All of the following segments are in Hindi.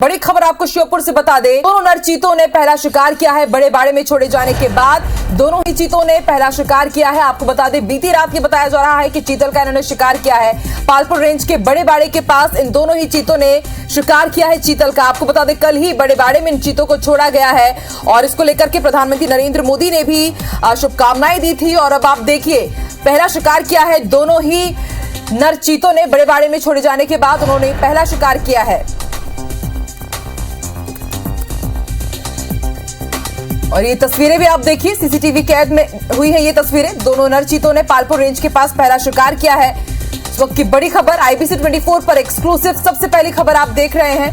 बड़ी खबर आपको श्योपुर से बता दें, दोनों नर चीतों ने पहला शिकार किया है। बड़े बाड़े में छोड़े जाने के बाद दोनों ही चीतों ने पहला शिकार किया है। आपको बता दें, बीती रात ये बताया जा रहा है कि चीतल का इन्होंने शिकार किया है। पालपुर रेंज के बड़े बाड़े के पास इन दोनों ही चीतों ने शिकार किया है चीतल का। आपको बता दें, कल ही बड़े बाड़े में इन चीतों को छोड़ा गया है और इसको लेकर के प्रधानमंत्री नरेंद्र मोदी ने भी शुभकामनाएं दी थी। और अब आप देखिए, पहला शिकार किया है दोनों ही नर चीतों ने। बड़े बाड़े में छोड़े जाने के बाद उन्होंने पहला शिकार किया है। और ये तस्वीरें भी आप देखिए, सीसीटीवी कैद में हुई है ये तस्वीरें। दोनों नर चीतों ने पालपुर रेंज के पास पहला शिकार किया है। इस वक्त की बड़ी खबर आईबीसी 24 पर एक्सक्लूसिव सबसे पहली खबर आप देख रहे हैं।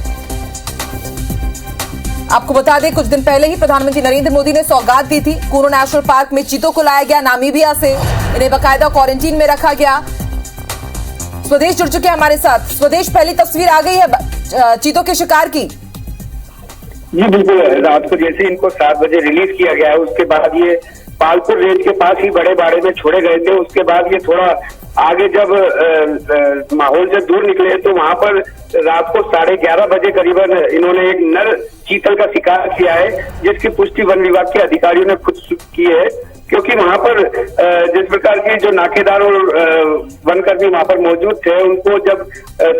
आपको बता दें, कुछ दिन पहले ही प्रधानमंत्री नरेंद्र मोदी ने सौगात दी थी। कूनो नेशनल पार्क में चीतों को लाया गया नामीबिया से। इन्हें बाकायदा क्वारंटीन में रखा गया। स्वदेश जुड़ चुके हैं हमारे साथ। स्वदेश, पहली तस्वीर आ गई है चीतों के शिकार की। जी बिल्कुल, रात को जैसे इनको 7 बजे रिलीज किया गया है, उसके बाद ये पालपुर रेंज के पास ही बड़े बाड़े में छोड़े गए थे। उसके बाद ये थोड़ा आगे जब माहौल से दूर निकले तो वहां पर रात को 11:30 बजे करीबन इन्होंने एक नर चीतल का शिकार किया है, जिसकी पुष्टि वन विभाग के अधिकारियों ने खुद की है। क्योंकि वहां पर जिस प्रकार की जो नाकेदार और वनकर्मी वहां पर मौजूद थे, उनको जब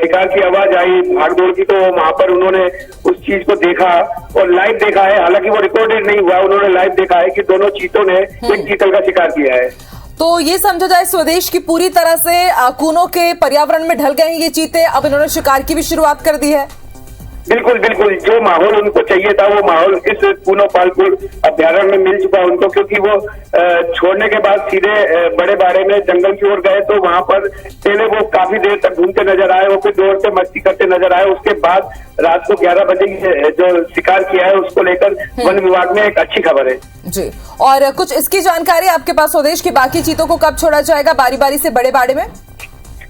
शिकार की आवाज आई भागदौड़ की, तो वहां पर उन्होंने उस चीज को देखा और लाइव देखा है। हालांकि वो रिकॉर्डेड नहीं हुआ, उन्होंने लाइव देखा है कि दोनों चीतों ने एक चीतल का शिकार किया है। तो ये समझा जाए स्वदेश की पूरी तरह से कूनो के पर्यावरण में ढल गए हैं ये चीते। अब इन्होंने शिकार की भी शुरुआत कर दी है। बिल्कुल बिल्कुल, जो माहौल उनको चाहिए था वो माहौल इस कूनो पालपुर अभ्यारण्य में मिल चुका है उनको। क्योंकि वो छोड़ने के बाद सीधे बड़े बाड़े में जंगल की ओर गए, तो वहां पर पहले वो काफी देर तक घूमते नजर आए और फिर दौड़ से मस्ती करते नजर आए। उसके बाद रात को 11 बजे जो शिकार किया है उसको लेकर वन विभाग में एक अच्छी खबर है जी। और कुछ इसकी जानकारी आपके पास स्वदेश की, बाकी चीतों को कब छोड़ा जाएगा बारी बारी से बड़े बाड़े में?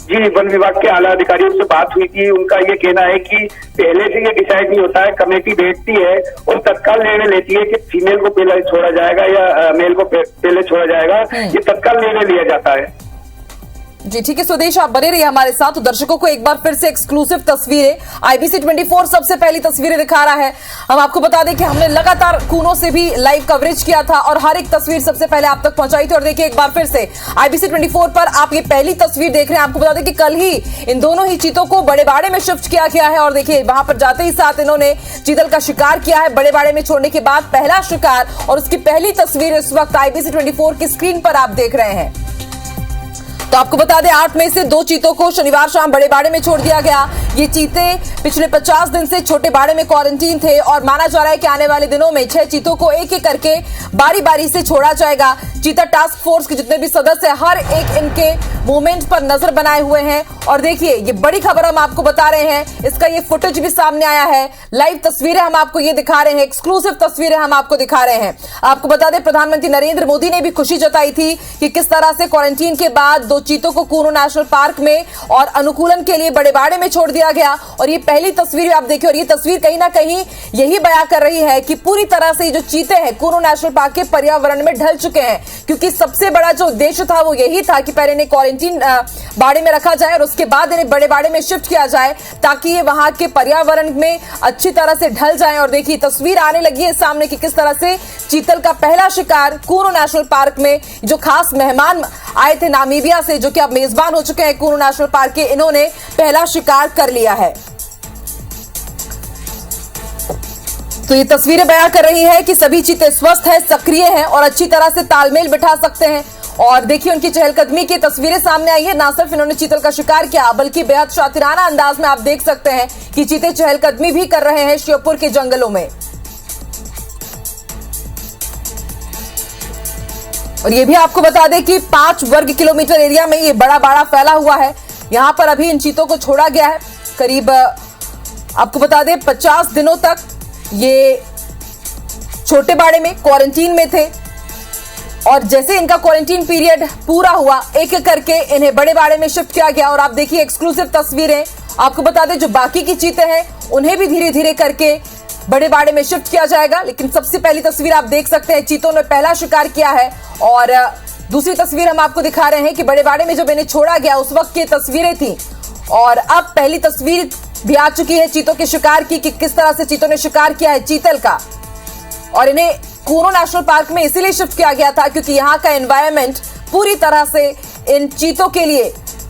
जी, वन विभाग के आला अधिकारियों से बात हुई थी। उनका ये कहना है कि पहले से ये डिसाइड नहीं होता है, कमेटी बैठती है और तत्काल निर्णय लेती है कि फीमेल को पहले छोड़ा जाएगा या मेल को पहले छोड़ा जाएगा। ये तत्काल निर्णय लिया जाता है। जी ठीक है स्वदेश, आप बने रहिए हमारे साथ। तो दर्शकों को एक बार फिर से एक्सक्लूसिव तस्वीरें आईबीसी 24 सबसे पहली तस्वीरें दिखा रहा है। हम आपको बता दें कि हमने लगातार कूनो से भी लाइव कवरेज किया था और हर एक तस्वीर सबसे पहले आप तक पहुंचाई थी। और देखिए एक बार फिर से आईबीसी 24 पर आप ये पहली तस्वीर देख रहे हैं। आपको बता दें कि कल ही इन दोनों ही चीतों को बड़े बाड़े में शिफ्ट किया गया है। और देखिए वहां पर जाते ही साथ इन्होंने चीतल का शिकार किया है। बड़े बाड़े में छोड़ने के बाद पहला शिकार और उसकी पहली तस्वीर इस वक्त आईबीसी 24 की स्क्रीन पर आप देख रहे हैं। तो आपको बता दें, 8 में से 2 चीतों को शनिवार शाम बड़े बाड़े में छोड़ दिया गया। ये चीते पिछले 50 दिन से छोटे बाड़े में क्वारंटीन थे और माना जा रहा है कि आने वाले दिनों में 6 चीतों को एक एक करके बारी बारी से छोड़ा जाएगा। चीता टास्क फोर्स के जितने भी सदस्य हर एक इनके मूवमेंट पर नजर बनाए हुए हैं। और देखिए ये बड़ी खबर हम आपको बता रहे हैं, इसका ये फुटेज भी सामने आया है। लाइव तस्वीरें हम आपको ये दिखा रहे हैं, एक्सक्लूसिव तस्वीरें हम आपको दिखा रहे हैं। आपको बता दें, प्रधानमंत्री नरेंद्र मोदी ने भी खुशी जताई थी कि किस तरह से क्वारंटीन के बाद 2 चीतों को कूनो नेशनल पार्क में और अनुकूलन के लिए बड़े बाड़े में छोड़ दिया गया। और ये पहली तस्वीर आप देखिए, और ये तस्वीर कहीं ना कहीं यही बयां कर रही है कि पूरी तरह से जो चीते हैं कूनो नेशनल पार्क के पर्यावरण में ढल चुके हैं। क्योंकि सबसे बड़ा जो उद्देश्य था वो यही था कि पहले इन्हें क्वारंटीन बाड़े में रखा जाए और उसके बाद इन्हें बड़े बाड़े में शिफ्ट किया जाए, ताकि ये वहां के पर्यावरण में अच्छी तरह से ढल जाए। और देखिए तस्वीर आने लगी है सामने कि किस तरह से चीतल का पहला शिकार कूनो नेशनल पार्क में जो खास मेहमान आए थे नामीबिया से, जो कि अब मेजबान हो चुके हैं कूनो नेशनल पार्क के, इन्होंने पहला शिकार कर लिया है। तो ये तस्वीरें बयां कर रही है कि सभी चीते स्वस्थ हैं, सक्रिय हैं और अच्छी तरह से तालमेल बिठा सकते हैं। और देखिए उनकी चहलकदमी की तस्वीरें सामने आई है। ना सिर्फ इन्होंने चीतल का शिकार किया, बल्कि बेहद शातिराना अंदाज में आप देख सकते हैं कि चीते चहलकदमी भी कर रहे हैं श्योपुर के जंगलों में। और ये भी आपको बता दें कि 5 वर्ग किलोमीटर एरिया में ये बड़ा बाड़ा फैला हुआ है। यहां पर अभी इन चीतों को छोड़ा गया है। करीब आपको बता दें 50 दिनों तक ये छोटे बाड़े में क्वारंटीन में थे और जैसे इनका क्वारंटीन पीरियड पूरा हुआ, एक एक करके इन्हें बड़े बाड़े में शिफ्ट किया गया। और आप देखिए एक्सक्लूसिव तस्वीरें आपको बता दें, जो बाकी की चीते हैं उन्हें भी धीरे धीरे करके बड़े बाड़े में शिफ्ट किया जाएगा। लेकिन सबसे पहली तस्वीर आप देख सकते हैं, चीतों ने पहला शिकार किया है। और दूसरी तस्वीर हम आपको दिखा रहे हैं कि बड़े बाड़े में जब इन्हें छोड़ा गया उस वक्त की तस्वीरें थी। और अब पहली तस्वीर भी आ चुकी है चीतों के शिकार की कि किस तरह से चीतों ने शिकार किया है चीतल का। और इन्हें कूनो नेशनल पार्क में इसीलिए शिफ्ट किया गया था क्योंकि यहाँ का एनवायरनमेंट पूरी तरह से इन चीतों के लिए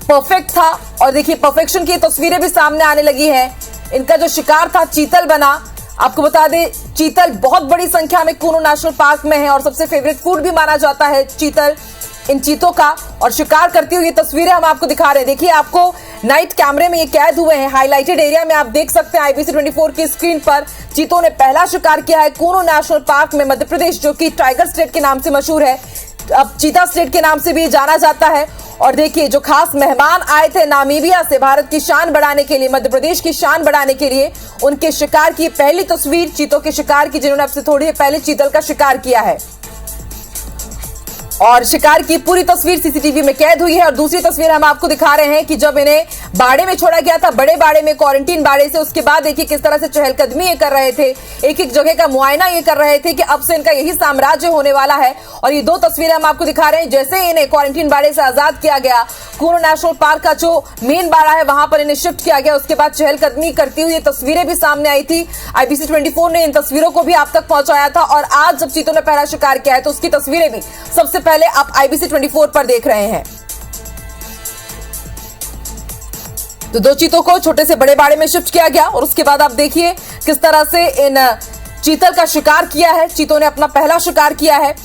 परफेक्ट था। और देखिए परफेक्शन की तस्वीरें भी सामने आने लगी हैं। इनका जो शिकार था चीतल बना। आपको बता दें चीतल बहुत बड़ी संख्या में कूनो नेशनल पार्क में है और सबसे फेवरेट फूड भी माना जाता है चीतल इन चीतों का। और शिकार करती हुई ये तस्वीरें हम आपको दिखा रहे हैं। देखिए आपको नाइट कैमरे में ये कैद हुए हैं। हाईलाइटेड एरिया में आप देख सकते हैं IBC 24 की स्क्रीन पर चीतों ने पहला शिकार किया है कूनो नेशनल पार्क में, मध्य प्रदेश, जो कि टाइगर स्टेट के नाम से मशहूर है, अब चीता स्टेट के नाम से भी जाना जाता है। और देखिए जो खास मेहमान आए थे नामीबिया से भारत की शान बढ़ाने के लिए, मध्य प्रदेश की शान बढ़ाने के लिए, उनके शिकार की पहली तस्वीर चीतों के शिकार की, जिन्होंने अब से थोड़ी देर पहले चीतल का शिकार किया है। और शिकार की पूरी तस्वीर सीसीटीवी में कैद हुई है। और दूसरी तस्वीर हम आपको दिखा रहे हैं कि जब इन्हें बाड़े में छोड़ा गया था, बड़े बाड़े में, क्वारंटीन बाड़े से, उसके बाद देखिए किस तरह से चहलकदमी ये कर रहे थे, एक एक जगह का मुआयना ये कर रहे थे कि अब से इनका यही साम्राज्य होने वाला है। और ये दो तस्वीरें हम आपको दिखा रहे हैं जैसे इन्हें क्वारंटीन बाड़े से आजाद किया गया, कूनो नेशनल पार्क का जो मेन बाड़ा है वहां पर इन्हें शिफ्ट किया गया, उसके बाद चहलकदमी करती हुई ये तस्वीरें भी सामने आई थी। IBC 24 ने इन तस्वीरों को भी आप तक पहुंचाया था। और आज जब चीतों ने पहला शिकार किया है तो उसकी तस्वीरें भी सबसे पहले आप IBC 24 पर देख रहे हैं। तो दो चीतों को छोटे से बड़े बाड़े में शिफ्ट किया गया और उसके बाद आप देखिए किस तरह से इन चीतल का शिकार किया है। चीतों ने अपना पहला शिकार किया है।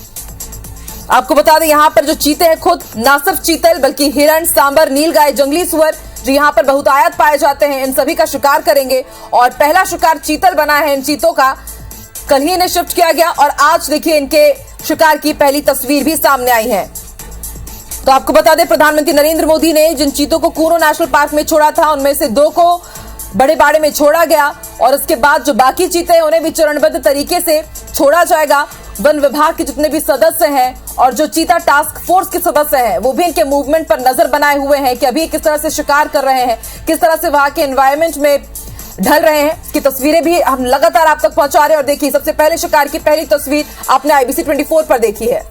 आपको बता दें यहां पर जो चीते हैं खुद ना सिर्फ चीतल बल्कि हिरण, सांबर, नीलगाय, जंगली सुअर जो यहां पर बहुतायत पाए जाते हैं, इन सभी का शिकार करेंगे। और पहला शिकार चीतल बना है इन चीतों का। कल ही इन्हें शिफ्ट किया गया और आज देखिए इनके शिकार की पहली तस्वीर भी सामने आई है। तो आपको बता दें प्रधानमंत्री नरेंद्र मोदी ने जिन चीतों को कूनो नेशनल पार्क में छोड़ा था उनमें से 2 को बड़े बाड़े में छोड़ा गया और उसके बाद जो बाकी चीते हैं उन्हें भी चरणबद्ध तरीके से छोड़ा जाएगा। वन विभाग के जितने भी सदस्य हैं और जो चीता टास्क फोर्स के सदस्य हैं वो भी इनके मूवमेंट पर नजर बनाए हुए हैं कि अभी किस तरह से शिकार कर रहे हैं, किस तरह से वहां के एनवायरनमेंट में ढल रहे हैं। इसकी तस्वीरें भी हम लगातार आप तक पहुंचा रहे हैं। और देखिए सबसे पहले शिकार की पहली तस्वीर आपने IBC 24 पर देखी है।